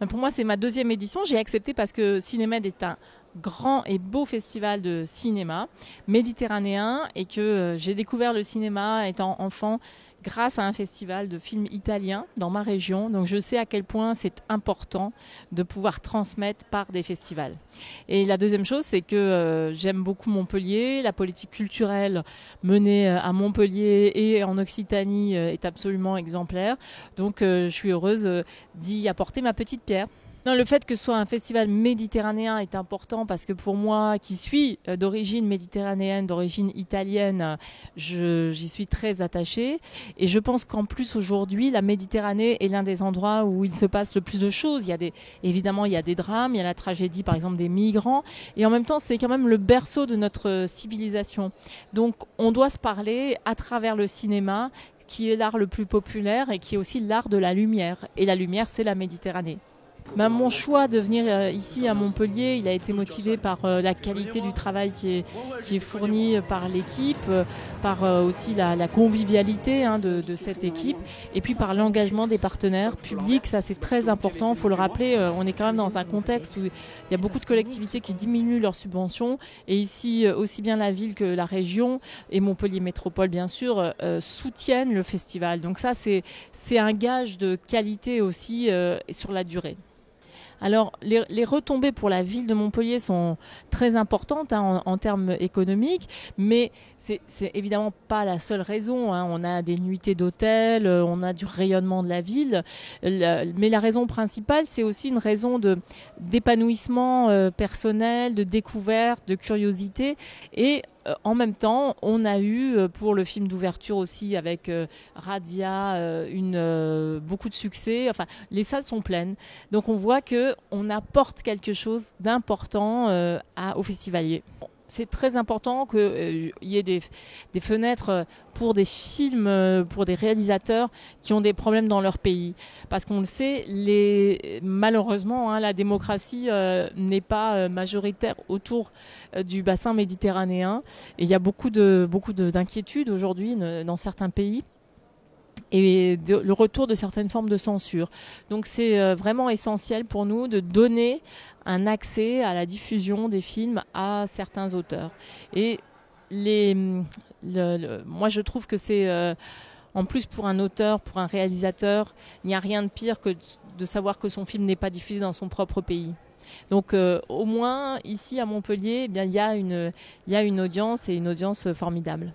Pour moi, c'est ma deuxième édition. J'ai accepté parce que Cinémed est un grand et beau festival de cinéma méditerranéen et que j'ai découvert le cinéma étant enfant grâce à un festival de films italiens dans ma région. Donc je sais à quel point c'est important de pouvoir transmettre par des festivals. Et la deuxième chose, c'est que j'aime beaucoup Montpellier. La politique culturelle menée à Montpellier et en Occitanie est absolument exemplaire. Donc je suis heureuse d'y apporter ma petite pierre. Non, le fait que ce soit un festival méditerranéen est important parce que pour moi, qui suis d'origine méditerranéenne, d'origine italienne, j'y suis très attachée. Et je pense qu'en plus aujourd'hui, la Méditerranée est l'un des endroits où il se passe le plus de choses. Évidemment, il y a des drames, il y a la tragédie par exemple des migrants. Et en même temps, c'est quand même le berceau de notre civilisation. Donc on doit se parler à travers le cinéma, qui est l'art le plus populaire et qui est aussi l'art de la lumière. Et la lumière, c'est la Méditerranée. Mon choix de venir ici à Montpellier, il a été motivé par la qualité du travail qui est fourni par l'équipe, par aussi la convivialité de cette équipe, et puis par l'engagement des partenaires publics. Ça, c'est très important. Il faut le rappeler, on est quand même dans un contexte où il y a beaucoup de collectivités qui diminuent leurs subventions, et ici, aussi bien la ville que la région, et Montpellier Métropole, bien sûr, soutiennent le festival. Donc ça, c'est un gage de qualité aussi sur la durée. Alors, les retombées pour la ville de Montpellier sont très importantes en termes économiques, mais c'est évidemment pas la seule raison. On a des nuitées d'hôtels, on a du rayonnement de la ville, mais la raison principale, c'est aussi une raison d'épanouissement personnel, de découverte, de curiosité, et en même temps, on a eu pour le film d'ouverture aussi avec Razzia beaucoup de succès. Enfin, les salles sont pleines, donc on voit que on apporte quelque chose d'important aux festivaliers. C'est très important qu'il y ait des fenêtres pour des films, pour des réalisateurs qui ont des problèmes dans leur pays. Parce qu'on le sait, malheureusement, la démocratie n'est pas majoritaire autour du bassin méditerranéen. Et il y a beaucoup d'inquiétudes aujourd'hui dans certains pays, et le retour de certaines formes de censure. Donc c'est vraiment essentiel pour nous de donner un accès à la diffusion des films à certains auteurs. Et moi je trouve que c'est en plus pour un auteur, pour un réalisateur, il n'y a rien de pire que de savoir que son film n'est pas diffusé dans son propre pays. Donc au moins ici à Montpellier, il y a une audience, et une audience formidable.